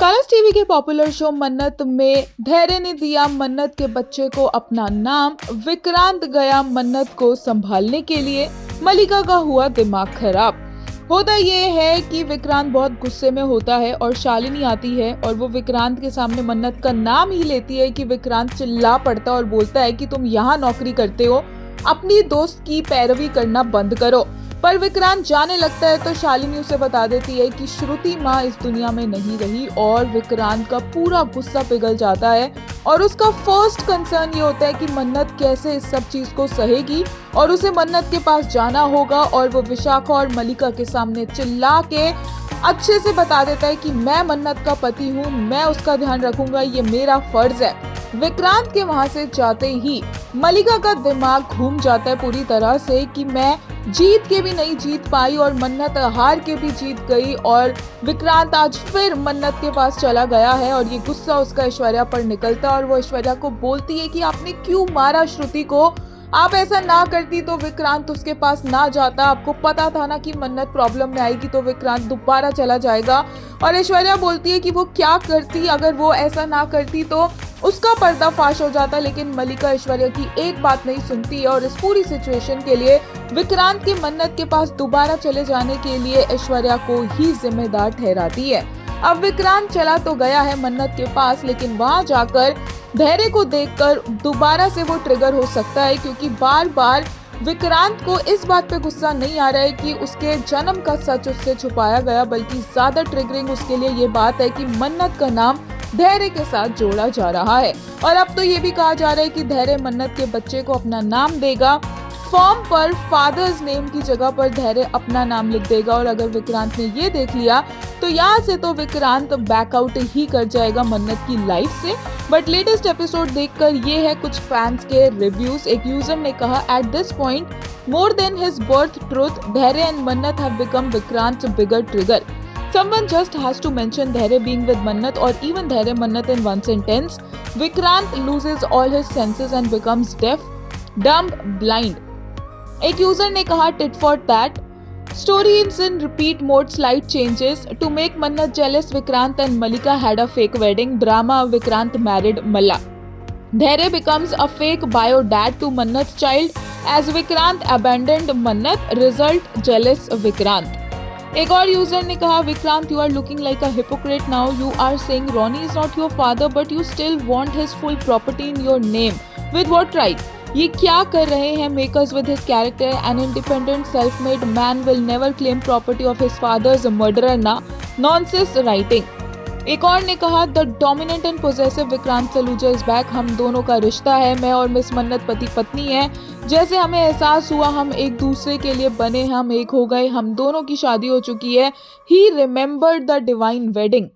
Colors TV के popular show मन्नत में धैर्य ने दिया मन्नत के बच्चे को अपना नाम। विक्रांत गया मन्नत को संभालने के लिए। मलिका का हुआ दिमाग खराब। होता ये है कि विक्रांत बहुत गुस्से में होता है और शालिनी आती है और वो विक्रांत के सामने मन्नत का नाम ही लेती है कि विक्रांत चिल्ला पड़ता और बोलता है कि तुम यहाँ नौकरी करते हो, अपनी दोस्त की पैरवी करना बंद करो। पर विक्रांत जाने लगता है तो शालिनी उसे बता देती है कि श्रुति माँ इस दुनिया में नहीं रही और विक्रांत का पूरा गुस्सा पिघल जाता है और उसका फर्स्ट कंसर्न ये होता है कि मन्नत कैसे इस सब चीज को सहेगी और उसे मन्नत के पास जाना होगा और वो विशाखा और मलिका के सामने चिल्ला के अच्छे से बता देता है कि मैं मन्नत का पति हूँ, मैं उसका ध्यान रखूंगा, ये मेरा फर्ज है। विक्रांत के वहां से जाते ही मलिका का दिमाग घूम जाता है पूरी तरह से कि मैं जीत के भी नहीं जीत पाई और मन्नत हार के भी जीत गई और विक्रांत आज फिर मन्नत के पास चला गया है और ये गुस्सा उसका ऐश्वर्या पर निकलता है और वो ऐश्वर्या को बोलती है कि आपने क्यों मारा श्रुति को, आप ऐसा ना करती तो विक्रांत उसके पास ना जाता, आपको पता था ना कि मन्नत प्रॉब्लम में आएगी तो विक्रांत दोबारा चला जाएगा। और ऐश्वर्या बोलती है कि वो क्या करती, अगर वो ऐसा ना करती तो उसका पर्दाफाश हो जाता, लेकिन मलिका ऐश्वर्या की एक बात नहीं सुनती है और इस पूरी सिचुएशन के लिए विक्रांत की मन्नत के पास दोबारा चले जाने के लिए ऐश्वर्या को ही जिम्मेदार ठहराती है। अब विक्रांत चला तो गया है मन्नत के पास, लेकिन वहां जाकर धैर्य को देखकर दोबारा से वो ट्रिगर हो सकता है क्योंकि बार बार विक्रांत को इस बात पे गुस्सा नहीं आ रहा है कि उसके जन्म का सच उससे छुपाया गया, बल्कि ज्यादा ट्रिगरिंग उसके लिए ये बात है कि मन्नत का नाम धैर्य के साथ जोड़ा जा रहा है। और अब तो ये भी कहा जा रहा है कि धैर्य मन्नत के बच्चे को अपना नाम देगा, फॉर्म पर फादर्स नेम की जगह पर धैर्य अपना नाम लिख देगा और अगर विक्रांत ने ये देख लिया तो यहाँ से तो विक्रांत बैकआउट ही कर जाएगा मन्नत की लाइफ से। बट लेटेस्ट एपिसोड देखकर ये है कुछ फैंस के रिव्यूज। एक यूजर ने कहा, at this point more than his birth truth धैर्य एंड मन्नत have become Vikrant bigger trigger. Someone just has to mention Dhairya being with Mannat or even Dhairya Mannat in one sentence. Vikrant loses all his senses and becomes deaf, dumb, blind. एक user ने कहा, tit for tat. Story is in repeat mode, slight changes. To make Mannat jealous, Vikrant and Malika had a fake wedding. Drama, Vikrant married Malla. Dhairya becomes a fake bio dad to Mannat's child as Vikrant abandoned Mannat. Result, jealous Vikrant. एक और user ने कहा, Vikrant you are looking like a hypocrite now, you are saying Ronny is not your father but you still want his full property in your name, with what right? ये क्या कर रहे हैं makers with his character? An independent self made man will never claim property of his father's murderer ना, nonsense writing. एक और ने कहा, the dominant and possessive Vikrant Saluja is back, हम दोनों का रिश्ता है, मैं और मिस मन्नत पति पत्नी है, जैसे हमें एहसास हुआ हम एक दूसरे के लिए बने, हम एक हो गए, हम दोनों की शादी हो चुकी है। ही रिमेम्बर्ड द डिवाइन वेडिंग।